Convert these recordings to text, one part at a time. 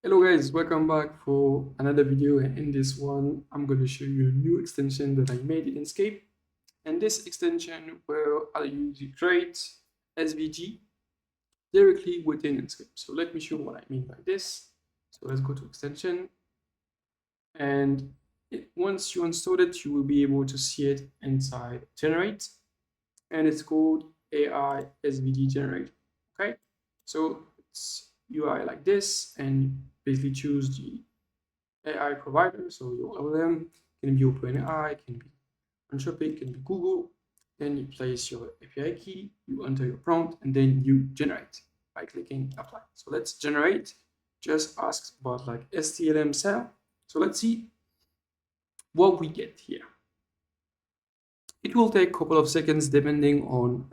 Hello guys, welcome back for another video. In this one, I'm going to show you a new extension that I made in Inkscape. And this extension will allow you to create SVG directly within Inkscape. So let me show you what I mean by this. So let's go to extension. And once you install it, you will be able to see it inside generate. And it's called AI SVG generate. Okay, so it's UI like this, and basically choose the AI provider. So your LLM can be OpenAI, can be Anthropic, can be Google. Then you place your API key, you enter your prompt, and then you generate by clicking apply. So let's generate. Just asks about like STLM cell. So let's see what we get here. It will take a couple of seconds depending on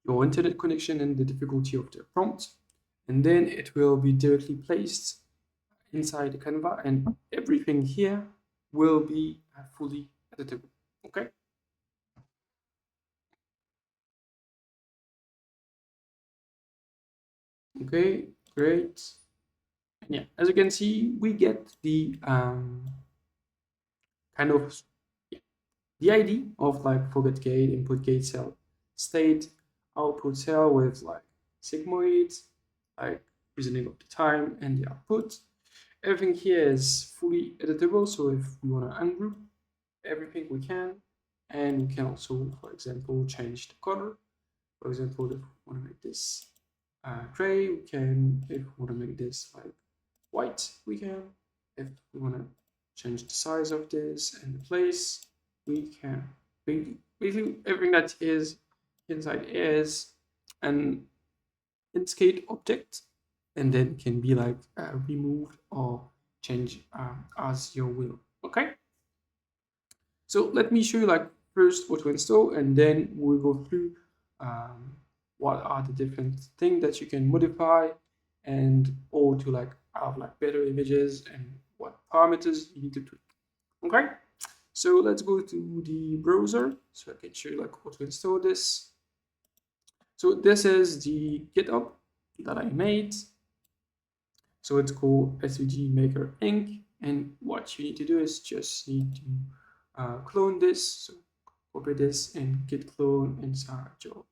your internet connection and the difficulty of the prompt. And then it will be directly placed inside the Canva, and everything here will be fully editable. Okay. Okay, great. And yeah, as you can see, we get the kind of the ID of like forget gate, input gate cell, state, output cell with like sigmoid, like reasoning of the time and the output. Everything here is fully editable, so if we want to ungroup everything we can, and we can also, for example, change the color. For example, if we want to make this gray, we can. If we want to make this like white, we can. If we want to change the size of this and the place, we can. Basically, everything that is inside is an Inkscape object, and then can be like removed or changed as you will. Okay. So let me show you like first what to install, and then we'll go through what are the different things that you can modify, and or to like have like better images and what parameters you need to tweak. Okay, so let's go to the browser so I can show you like how to install this. So this is the GitHub that I made. So it's called SVG Maker Inc. And what you need to do is just need to clone this. So copy this and git clone inside your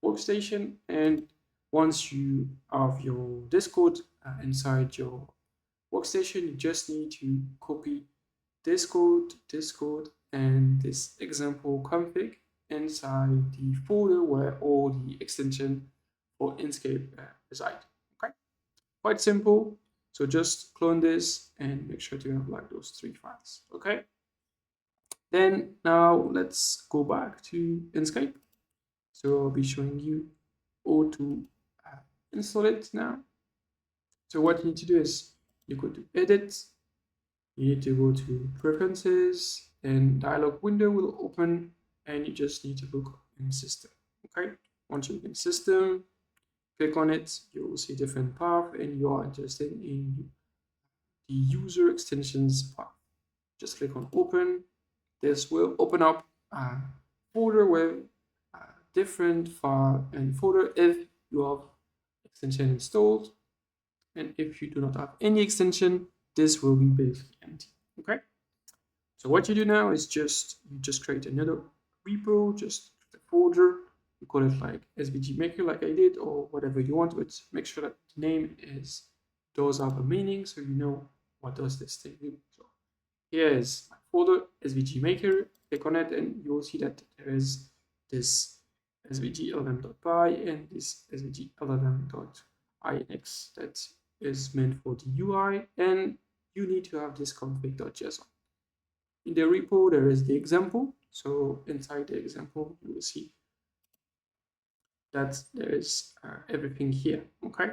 workstation. And once you have your Discord inside your workstation, you just need to copy this code, and this example config inside the folder where all the extension for Inkscape reside. Okay, quite simple. So just clone this and make sure to have like those 3 files. Okay. Then now let's go back to Inkscape. So I'll be showing you how to install it now. So what you need to do is you go to edit, you need to go to preferences, and dialog window will open, and you just need to look in system. Okay, once you look in system, click on it, you will see different path, and you are interested in the user extensions path. Just click on open. This will open up a folder with different file and folder if you have extension installed, and if you do not have any extension, this will be basically empty. Okay, so what you do now is you just create another repo, just the folder, you call it like SVG Maker like I did, or whatever you want, but make sure that the name does have a meaning, so you know what does this thing do. So here is my folder SVG Maker, click on it, and you will see that there is this SVG LLM.py and this SVG LLM.inx that is meant for the UI, and you need to have this config.json. In the repo, there is the example. So inside the example, you will see that there is everything here. Okay.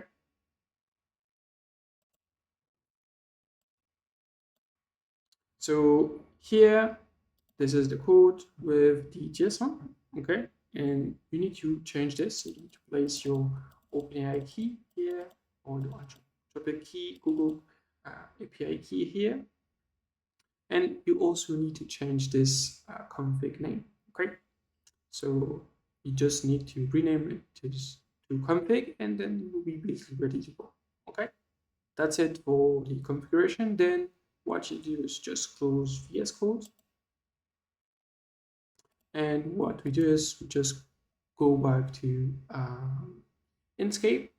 So here, this is the code with the JSON. Okay, and you need to change this. You need to place your OpenAI key here, or the Anthropic key, Google API key here. And you also need to change this config name. Okay, so you just need to rename it to config, and then you will be basically ready to go. Okay, That's it for the configuration. Then what you do is just close VS Code. And what we do is we just go back to Inkscape.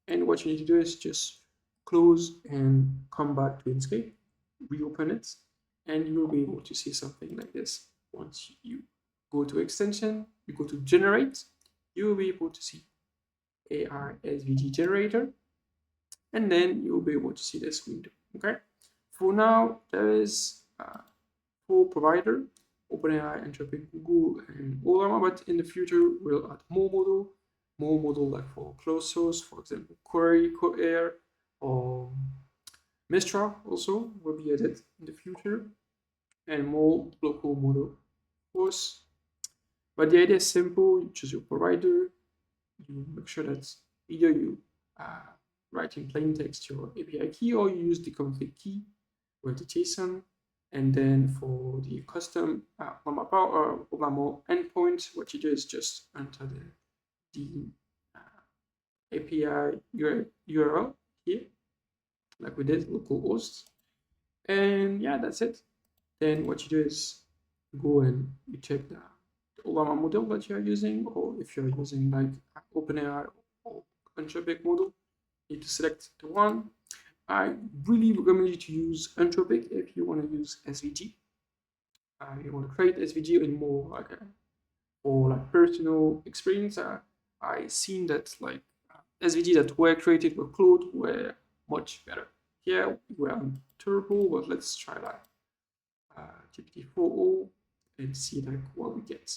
And what you need to do is just close and come back to Inkscape, reopen it, and you'll be able to see something like this. Once you go to extension, you go to generate, you will be able to see AI SVG generator, and then you'll be able to see this window. Okay. For now, there is full provider, OpenAI, Anthropic, Google, and LLM, but in the future we'll add more model like for closed source, for example, Query, Coair, or Mistral also will be added in the future, and more local model, of course. But the idea is simple. You choose your provider, you make sure that either you write in plain text your API key, or you use the config key with the JSON. And then for the custom more endpoint, what you do is just enter the API URL here, like we did, localhost. And yeah, that's it. Then what you do is go and you check the Llama model that you're using, or if you're using like OpenAI or Anthropic model, you need to select the one. I really recommend you to use Anthropic if you want to use SVG. You want to create SVG in more like or like personal experience. I seen that like SVG that were created with Claude were much better. Here we're on Turbo, but let's try like GPT-4o and see like what we get,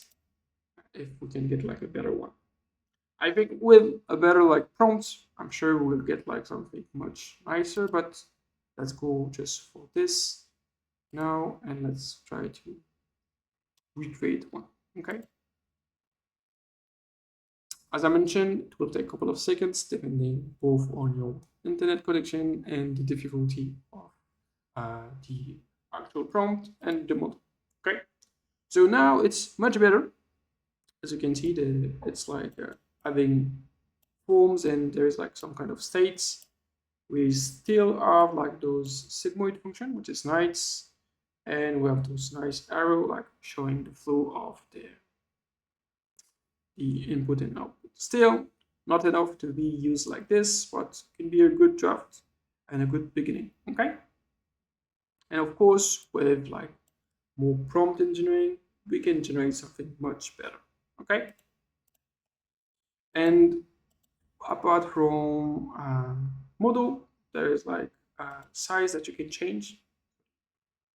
if we can get like a better one. I think with a better like prompt, I'm sure we'll get like something much nicer, but let's go just for this now and let's try to recreate one. Okay. As I mentioned, it will take a couple of seconds depending both on your internet connection and the difficulty of the actual prompt and the model. Okay. So now it's much better. As you can see, it's like having forms and there's like some kind of states. We still have like those sigmoid function, which is nice, and we have those nice arrow like showing the flow of the input and output. Still not enough to be used like this, but can be a good draft and a good beginning. Okay. And of course, with like more prompt engineering, we can generate something much better. Okay. And apart from model, there is like size that you can change,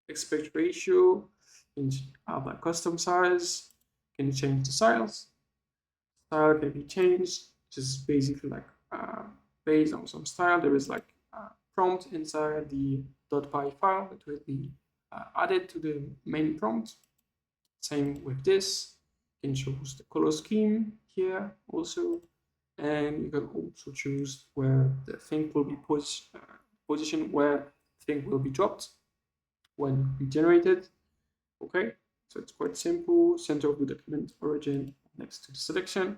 aspect ratio, you can have like custom size, you can change the styles. Style can be changed, just basically like based on some style. There is like a prompt inside the .py file that will be added to the main prompt. Same with this. You can choose the color scheme here also, and you can also choose where the thing will be positioned, where the thing will be dropped when we generate it. Okay, so it's quite simple. Center of the document origin next to the selection.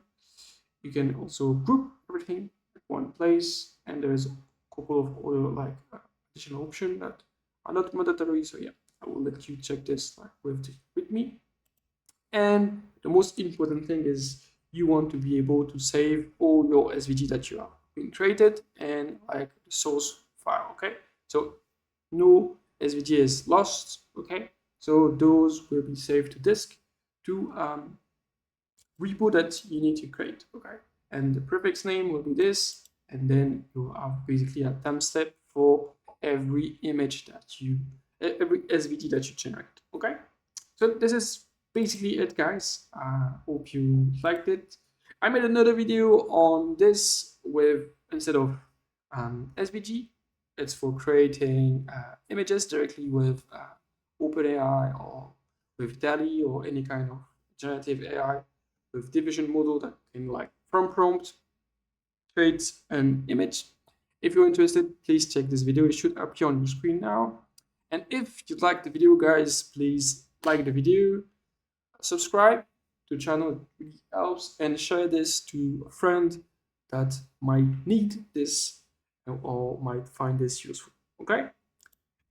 You can also group everything at one place, and there's a couple of other like additional options that are not mandatory. So yeah, I will let you check this like with me. And the most important thing is you want to be able to save all your SVG that you have been created and like the source file. Okay, so no SVG is lost. Okay, so those will be saved to disk to repo that you need to create. Okay, and the prefix name will be this, and then you have basically a timestamp for every image that you, every SVG that you generate. Okay, so this is basically it, guys. Hope you liked it. I made another video on this with, instead of SVG, it's for creating images directly with OpenAI or with DALL-E or any kind of generative AI with diffusion model that can like from prompt create an image. If you're interested, please check this video. It should appear on your screen now. And if you like the video, guys, please like the video, subscribe to the channel, it really helps, and share this to a friend that might need this all might find this useful. Okay,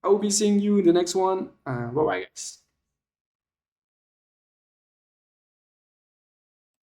I will be seeing you in the next one. Bye bye, guys.